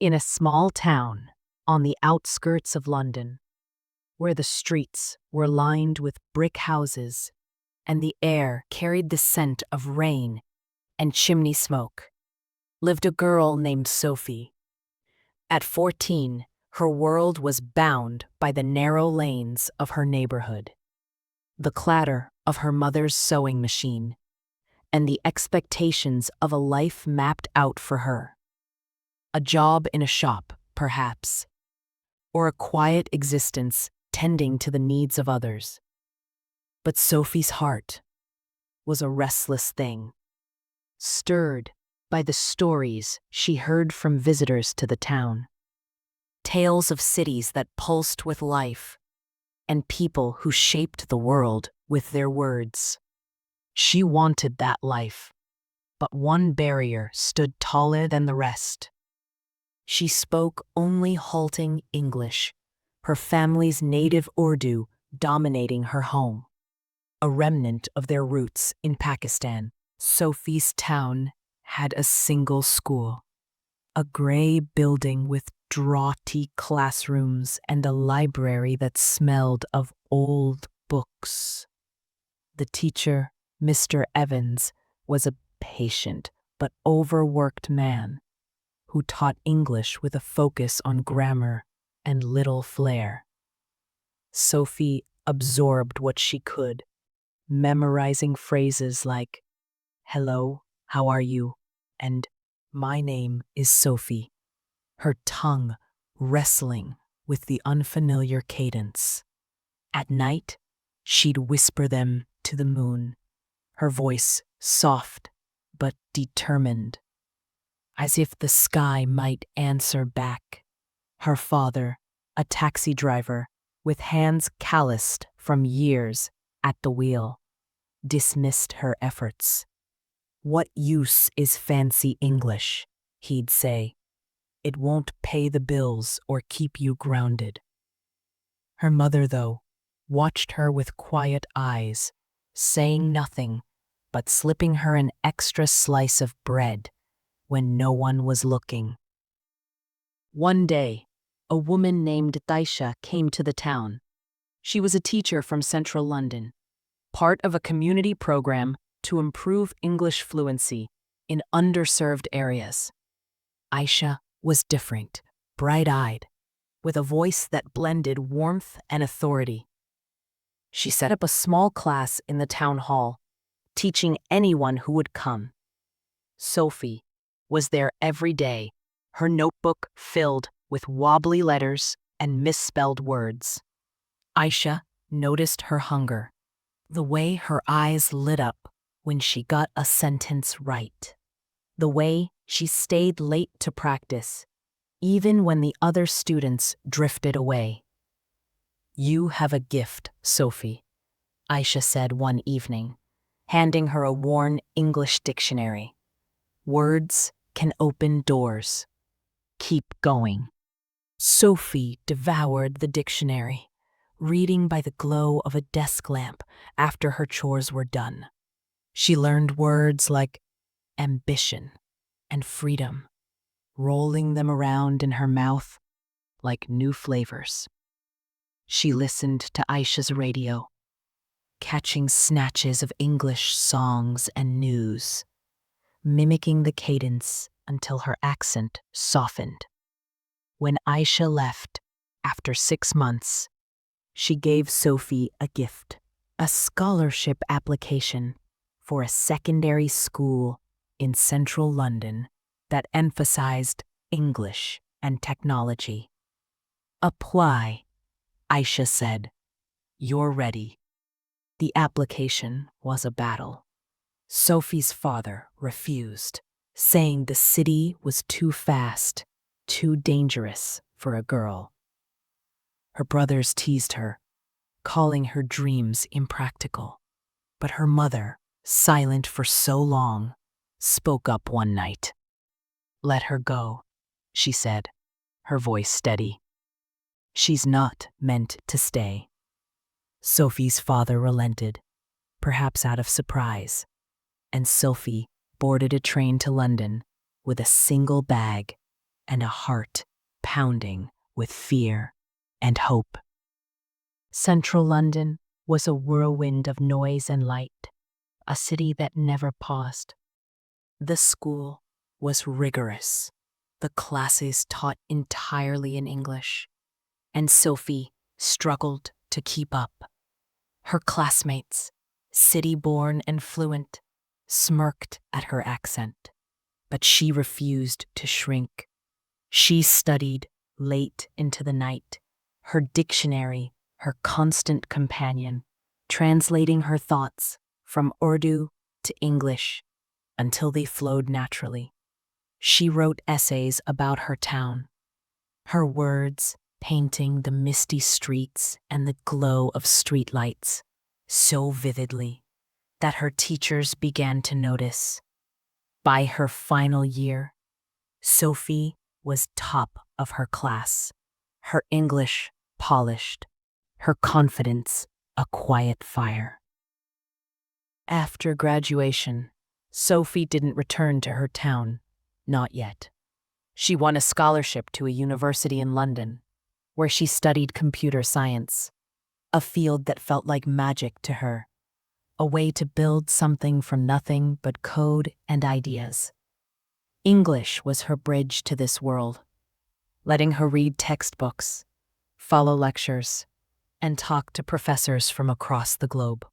In a small town on the outskirts of London, where the streets were lined with brick houses and the air carried the scent of rain and chimney smoke, lived a girl named Sophie. At 14, her world was bound by the narrow lanes of her neighborhood, the clatter of her mother's sewing machine, and the expectations of a life mapped out for her. A job in a shop, perhaps, or a quiet existence tending to the needs of others. But Sophie's heart was a restless thing, stirred by the stories she heard from visitors to the town. Tales of cities that pulsed with life, and people who shaped the world with their words. She wanted that life, but one barrier stood taller than the rest. She spoke only halting English, her family's native Urdu dominating her home. A remnant of their roots in Pakistan, Sophie's town had a single school, a gray building with draughty classrooms and a library that smelled of old books. The teacher, Mr. Evans, was a patient but overworked man who taught English with a focus on grammar and little flair. Sophie absorbed what she could, memorizing phrases like, "Hello, how are you?" and "My name is Sophie," her tongue wrestling with the unfamiliar cadence. At night, she'd whisper them to the moon, her voice soft but determined, as if the sky might answer back. Her father, a taxi driver with hands calloused from years at the wheel, dismissed her efforts. "What use is fancy English?" he'd say. "It won't pay the bills or keep you grounded." Her mother, though, watched her with quiet eyes, saying nothing but slipping her an extra slice of bread when no one was looking. One day, a woman named Taisha came to the town. She was a teacher from central London, part of a community program to improve English fluency in underserved areas. Aisha was different, bright-eyed, with a voice that blended warmth and authority. She set up a small class in the town hall, teaching anyone who would come. Sophie was there every day, her notebook filled with wobbly letters and misspelled words. Aisha noticed her hunger, the way her eyes lit up when she got a sentence right, the way she stayed late to practice, even when the other students drifted away. "You have a gift, Sophie," Aisha said one evening, handing her a worn English dictionary. "Words can open doors. Keep going." Sophie devoured the dictionary, reading by the glow of a desk lamp after her chores were done. She learned words like ambition and freedom, rolling them around in her mouth like new flavors. She listened to Aisha's radio, catching snatches of English songs and news, mimicking the cadence until her accent softened. When Aisha left, after 6 months, she gave Sophie a gift, a scholarship application for a secondary school in central London that emphasized English and technology. "Apply," Aisha said. "You're ready." The application was a battle. Sophie's father refused, saying the city was too fast, too dangerous for a girl. Her brothers teased her, calling her dreams impractical. But her mother, silent for so long, spoke up one night. "Let her go," she said, her voice steady. "She's not meant to stay." Sophie's father relented, perhaps out of surprise, and Sophie boarded a train to London with a single bag and a heart pounding with fear and hope. Central London was a whirlwind of noise and light, a city that never paused. The school was rigorous, the classes taught entirely in English, and Sophie struggled to keep up. Her classmates, city-born and fluent, smirked at her accent, but she refused to shrink. She studied late into the night, her dictionary her constant companion, translating her thoughts from Urdu to English until they flowed naturally. She wrote essays about her town, her words painting the misty streets and the glow of streetlights so vividly that her teachers began to notice. By her final year, Sophie was top of her class, her English polished, her confidence a quiet fire. After graduation, Sophie didn't return to her town, not yet. She won a scholarship to a university in London, where she studied computer science, a field that felt like magic to her, a way to build something from nothing but code and ideas. English was her bridge to this world, letting her read textbooks, follow lectures, and talk to professors from across the globe.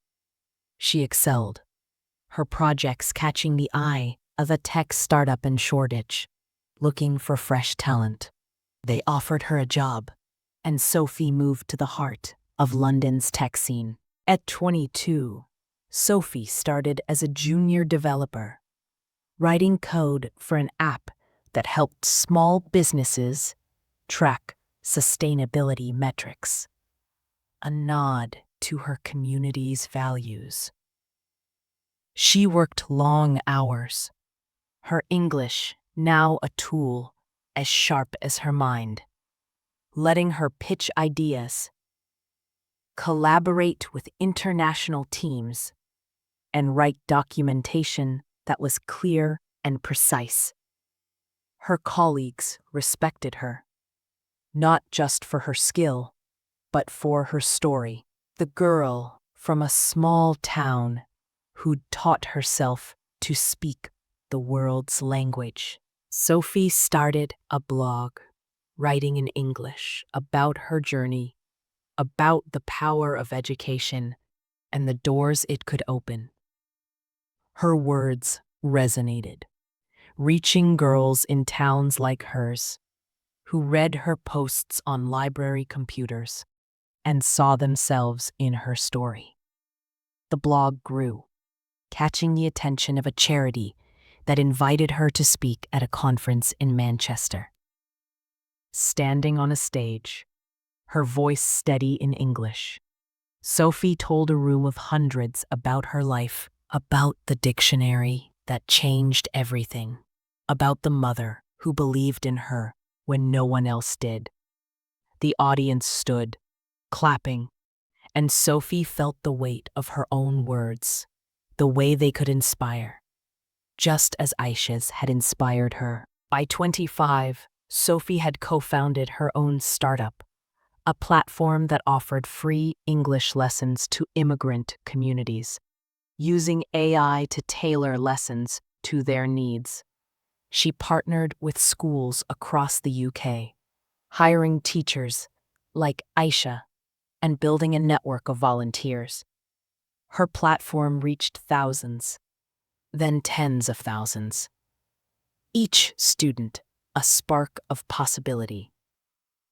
She excelled, her projects catching the eye of a tech startup in Shoreditch, looking for fresh talent. They offered her a job, and Sophie moved to the heart of London's tech scene. At 22, Sophie started as a junior developer, writing code for an app that helped small businesses track sustainability metrics, a nod to her community's values. She worked long hours, her English now a tool as sharp as her mind, letting her pitch ideas, collaborate with international teams, and write documentation that was clear and precise. Her colleagues respected her, not just for her skill, but for her story. The girl from a small town who'd taught herself to speak the world's language. Sophie started a blog, writing in English about her journey, about the power of education and the doors it could open. Her words resonated, reaching girls in towns like hers, who read her posts on library computers and saw themselves in her story. The blog grew, catching the attention of a charity that invited her to speak at a conference in Manchester. Standing on a stage, her voice steady in English, Sophie told a room of hundreds about her life, about the dictionary that changed everything, about the mother who believed in her when no one else did. The audience stood, clapping, and Sophie felt the weight of her own words, the way they could inspire, just as Aisha's had inspired her. By 25, Sophie had co-founded her own startup, a platform that offered free English lessons to immigrant communities, using AI to tailor lessons to their needs. She partnered with schools across the UK, hiring teachers like Aisha and building a network of volunteers. Her platform reached thousands, then tens of thousands. Each student a spark of possibility.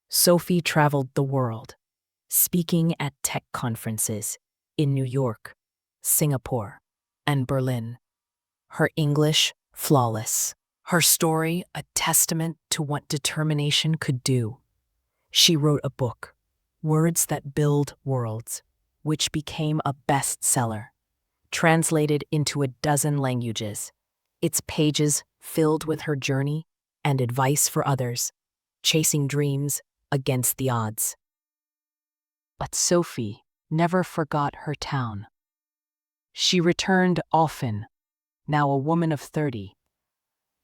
Sophie traveled the world, speaking at tech conferences in New York, Singapore, and Berlin. Her English flawless. Her story a testament to what determination could do. She wrote a book, Words That Build Worlds, which became a bestseller, translated into a dozen languages, its pages filled with her journey and advice for others, chasing dreams against the odds. But Sophie never forgot her town. She returned often, now a woman of 30,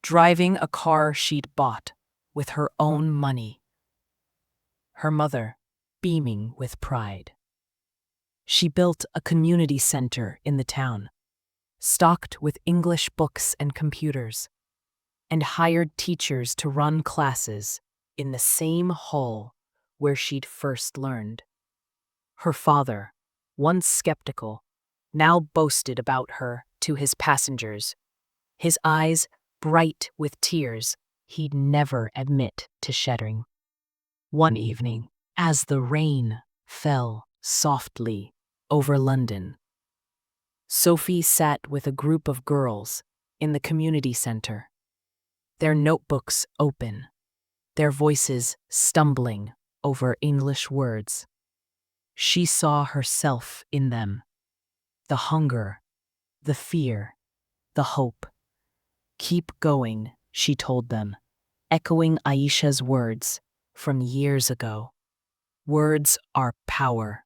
driving a car she'd bought with her own money. Her mother beaming with pride. She built a community center in the town, stocked with English books and computers, and hired teachers to run classes in the same hall where she'd first learned. Her father, once skeptical, now boasted about her to his passengers, his eyes bright with tears he'd never admit to shedding. One evening, as the rain fell softly over London, Sophie sat with a group of girls in the community center, their notebooks open, their voices stumbling over English words. She saw herself in them, the hunger, the fear, the hope. "Keep going," she told them, echoing Aisha's words from years ago. Words are power.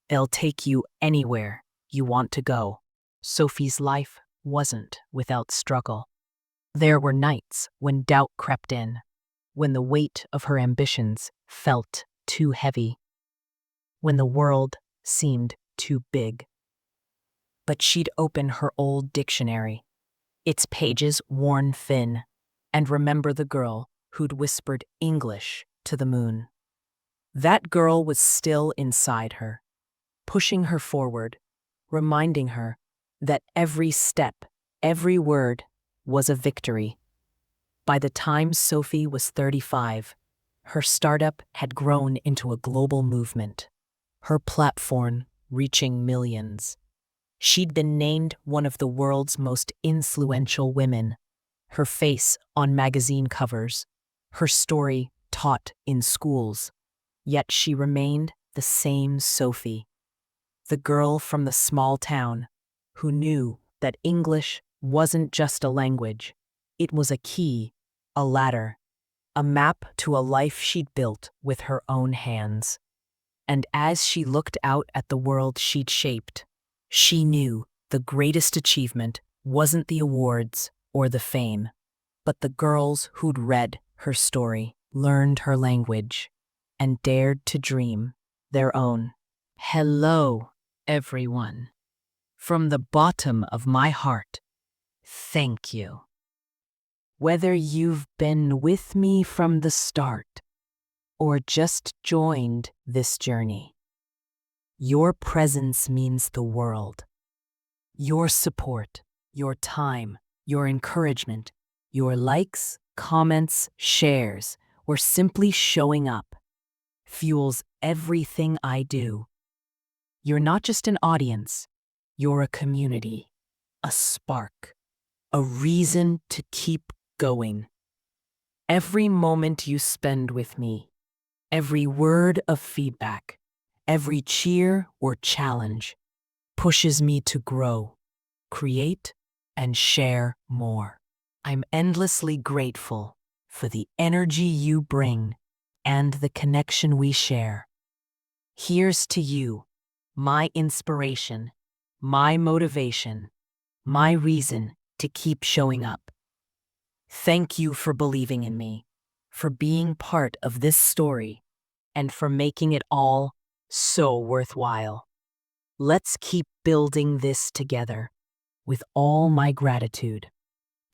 They'll take you anywhere you want to go. Sophie's life wasn't without struggle. There were nights when doubt crept in, when the weight of her ambitions felt too heavy, when the world seemed too big. But she'd open her old dictionary, its pages worn thin, and remember the girl who'd whispered English to the moon. That girl was still inside her, pushing her forward, reminding her that every step, every word was a victory. By the time Sophie was 35, her startup had grown into a global movement, her platform reaching millions. She'd been named one of the world's most influential women, her face on magazine covers, her story taught in schools. Yet she remained the same Sophie, the girl from the small town who knew that English wasn't just a language, it was a key, a ladder, a map to a life she'd built with her own hands. And as she looked out at the world she'd shaped, she knew the greatest achievement wasn't the awards or the fame, but the girls who'd read her story, learned her language, and dared to dream their own. Hello, everyone. From the bottom of my heart, thank you. Whether you've been with me from the start or just joined this journey, your presence means the world. Your support, your time, your encouragement, your likes, comments, shares, or simply showing up fuels everything I do. You're not just an audience, you're a community, a spark, a reason to keep going. Every moment you spend with me, every word of feedback, every cheer or challenge pushes me to grow, create, and share more. I'm endlessly grateful for the energy you bring and the connection we share. Here's to you, my inspiration, my motivation, my reason to keep showing up. Thank you for believing in me, for being part of this story, and for making it all so worthwhile. Let's keep building this together with all my gratitude.